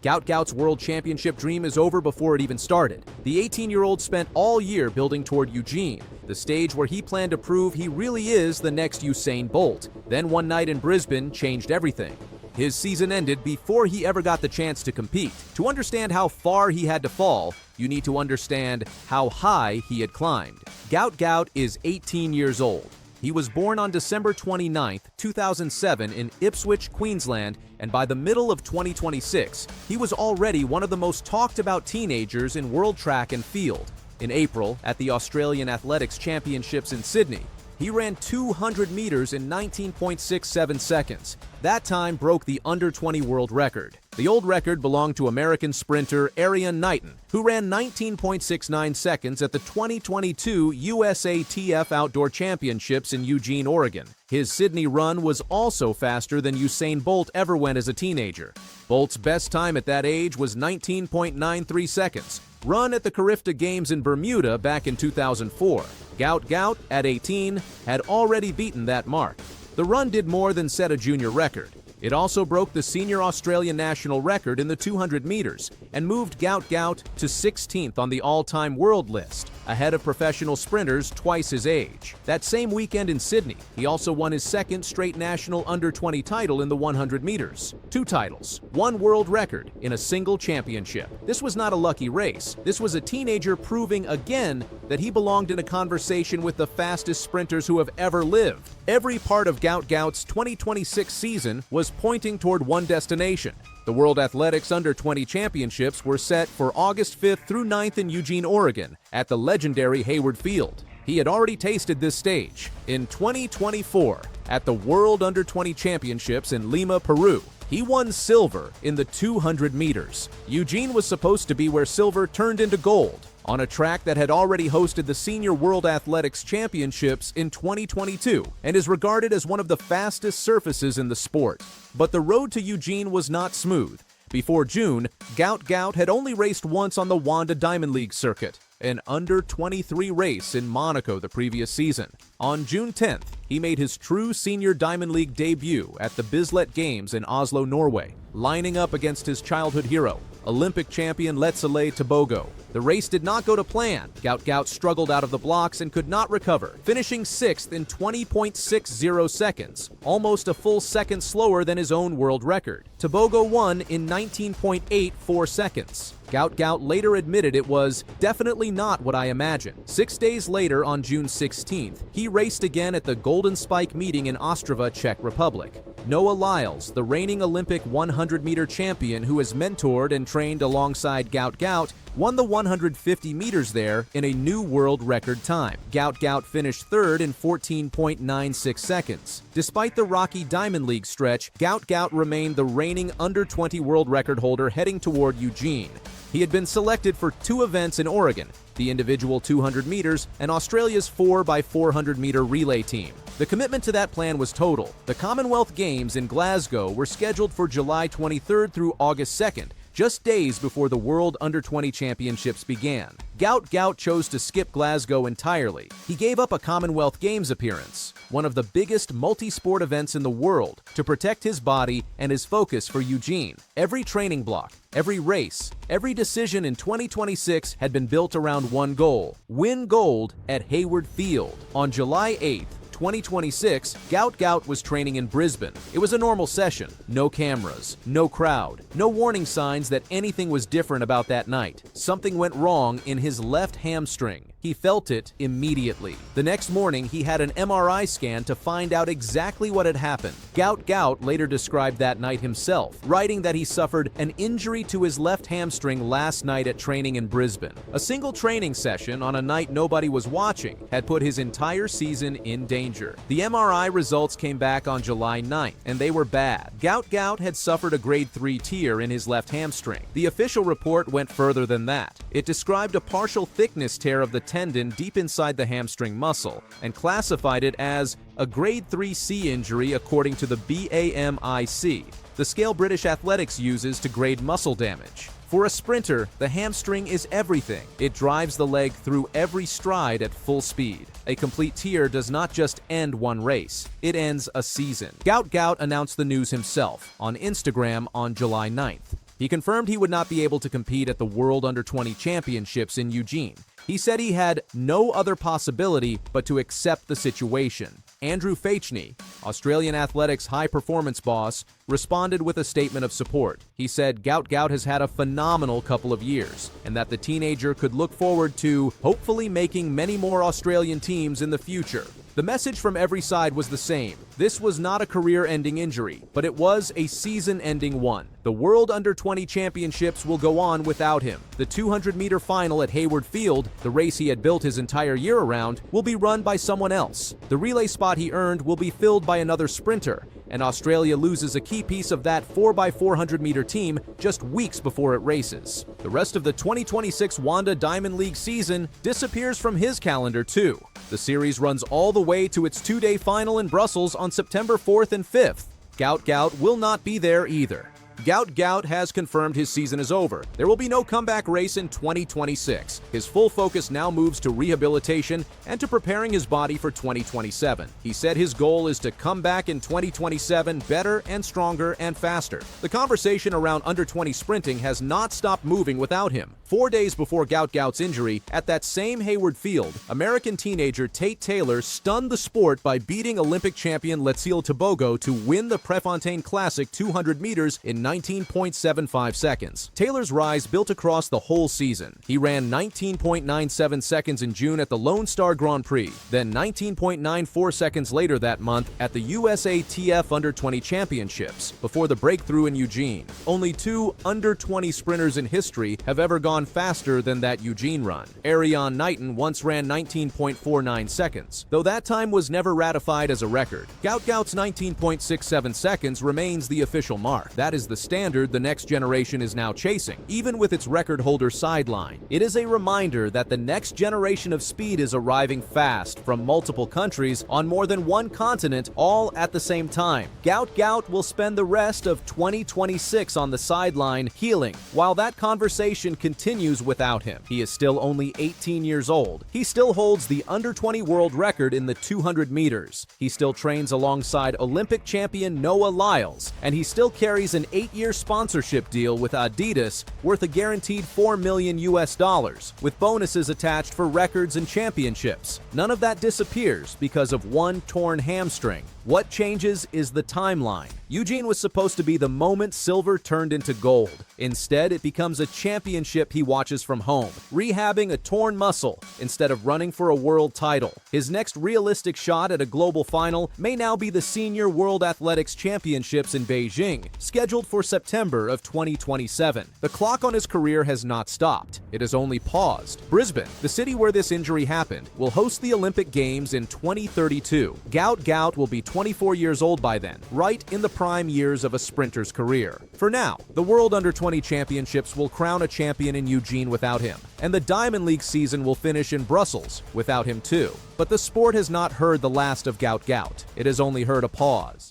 Gout Gout's World Championship dream is over before it even started. The 18-year-old spent all year building toward Eugene, the stage where he planned to prove he really is the next Usain Bolt. Then one night in Brisbane changed everything. His season ended before he ever got the chance to compete. To understand how far he had to fall, you need to understand how high he had climbed. Gout Gout is 18 years old. He was born on December 29, 2007 in Ipswich, Queensland, and by the middle of 2026, he was already one of the most talked about teenagers in world track and field. In April, at the Australian Athletics Championships in Sydney, he ran 200 meters in 19.67 seconds. That time broke the under-20 world record. The old record belonged to American sprinter Arian Knighton, who ran 19.69 seconds at the 2022 USATF Outdoor Championships in Eugene, Oregon. His Sydney run was also faster than Usain Bolt ever went as a teenager. Bolt's best time at that age was 19.93 seconds, run at the Carifta Games in Bermuda back in 2004. Gout Gout, at 18, had already beaten that mark. The run did more than set a junior record. It also broke the senior Australian national record in the 200 meters and moved Gout Gout to 16th on the all-time world list, ahead of professional sprinters twice his age. That same weekend in Sydney, he also won his second straight national under-20 title in the 100 meters. 2 titles, 1 world record in a single championship. This was not a lucky race. This was a teenager proving again that he belonged in a conversation with the fastest sprinters who have ever lived. Every part of Gout Gout's 2026 season was pointing toward one destination. The World Athletics U20 Championships were set for August 5th through 9th in Eugene, Oregon, at the legendary Hayward Field. He had already tasted this stage. In 2024, at the World U20 Championships in Lima, Peru, he won silver in the 200 meters. Eugene was supposed to be where silver turned into gold, on a track that had already hosted the Senior World Athletics Championships in 2022 and is regarded as one of the fastest surfaces in the sport. But the road to Eugene was not smooth. Before June, Gout Gout had only raced once on the Wanda Diamond League circuit, an under-23 race in Monaco the previous season. On June 10th, he made his true senior Diamond League debut at the Bislett Games in Oslo, Norway, lining up against his childhood hero, Olympic champion Letsile Tebogo. The race did not go to plan. Gout Gout struggled out of the blocks and could not recover, finishing 6th in 20.60 seconds, almost a full second slower than his own world record. Tebogo won in 19.84 seconds. Gout Gout later admitted it was definitely not what I imagined. 6 days later, on June 16th, he raced again at the Golden Spike meeting in Ostrava, Czech Republic. Noah Lyles, the reigning Olympic 100-meter champion who has mentored and trained alongside Gout Gout, won the 150 meters there in a new world record time. Gout Gout finished 3rd in 14.96 seconds. Despite the rocky Diamond League stretch, Gout Gout remained the reigning under-20 world record holder heading toward Eugene. He had been selected for 2 events in Oregon, the individual 200 meters and Australia's 4x400 meter relay team. The commitment to that plan was total. The Commonwealth Games in Glasgow were scheduled for July 23rd through August 2nd, just days before the World Under-20 Championships began. Gout Gout chose to skip Glasgow entirely. He gave up a Commonwealth Games appearance, one of the biggest multi-sport events in the world, to protect his body and his focus for Eugene. Every training block, every race, every decision in 2026 had been built around one goal: win gold at Hayward Field. On July 8th, 2026, Gout Gout was training in Brisbane. It was a normal session. No cameras, no crowd, no warning signs that anything was different about that night. Something went wrong in his left hamstring. He felt it immediately. The next morning, he had an MRI scan to find out exactly what had happened. Gout Gout later described that night himself, writing that he suffered an injury to his left hamstring last night at training in Brisbane. A single training session on a night nobody was watching had put his entire season in danger. The MRI results came back on July 9th, and they were bad. Gout Gout had suffered a grade 3 tear in his left hamstring. The official report went further than that. It described a partial thickness tear of the tendon deep inside the hamstring muscle and classified it as a grade 3C injury according to the BAMIC, the scale British Athletics uses to grade muscle damage. For a sprinter, the hamstring is everything. It drives the leg through every stride at full speed. A complete tear does not just end one race, it ends a season. Gout Gout announced the news himself on Instagram on July 9th. He confirmed he would not be able to compete at the World U20 Championships in Eugene. He said he had no other possibility but to accept the situation. Andrew Fachney, Australian Athletics high-performance boss, responded with a statement of support. He said Gout Gout has had a phenomenal couple of years, and that the teenager could look forward to hopefully making many more Australian teams in the future. The message from every side was the same. This was not a career-ending injury, but it was a season-ending one. The World U20 Championships will go on without him. The 200-meter final at Hayward Field, the race he had built his entire year around, will be run by someone else. The relay spot he earned will be filled by another sprinter, and Australia loses a key piece of that 4x400-meter team just weeks before it races. The rest of the 2026 Wanda Diamond League season disappears from his calendar too. The series runs all the way to its two-day final in Brussels on September 4th and 5th. Gout Gout will not be there either. Gout Gout has confirmed his season is over. There will be no comeback race in 2026. His full focus now moves to rehabilitation and to preparing his body for 2027. He said his goal is to come back in 2027 better and stronger and faster. The conversation around under-20 sprinting has not stopped moving without him. 4 days before Gout Gout's injury, at that same Hayward Field, American teenager Tate Taylor stunned the sport by beating Olympic champion Letziel Tebogo to win the Prefontaine Classic 200 meters in 19.75 seconds. Taylor's rise built across the whole season. He ran 19.97 seconds in June at the Lone Star Grand Prix, then 19.94 seconds later that month at the USATF Under-20 Championships, before the breakthrough in Eugene. Only 2 under-20 sprinters in history have ever gone faster than that Eugene run. Ariane Knighton once ran 19.49 seconds, though that time was never ratified as a record. Gout Gout's 19.67 seconds remains the official mark. That is the standard the next generation is now chasing, even with its record holder sideline. It is a reminder that the next generation of speed is arriving fast from multiple countries on more than one continent, all at the same time. Gout Gout will spend the rest of 2026 on the sideline healing, while that conversation continues without him. He is still only 18 years old. He still holds the under-20 world record in the 200 meters. He still trains alongside Olympic champion Noah Lyles, and he still carries an 8-year sponsorship deal with Adidas worth a guaranteed $4 million with bonuses attached for records and championships. None of that disappears because of one torn hamstring. What changes is the timeline. Eugene was supposed to be the moment silver turned into gold. Instead, it becomes a championship he watches from home, rehabbing a torn muscle instead of running for a world title. His next realistic shot at a global final may now be the Senior World Athletics Championships in Beijing, scheduled for September of 2027. The clock on his career has not stopped. It has only paused. Brisbane, the city where this injury happened, will host the Olympic Games in 2032. Gout Gout will be 24 years old by then, right in the prime years of a sprinter's career. For now, the World Under-20 Championships will crown a champion in Eugene without him, and the Diamond League season will finish in Brussels without him too. But the sport has not heard the last of Gout Gout. It has only heard a pause.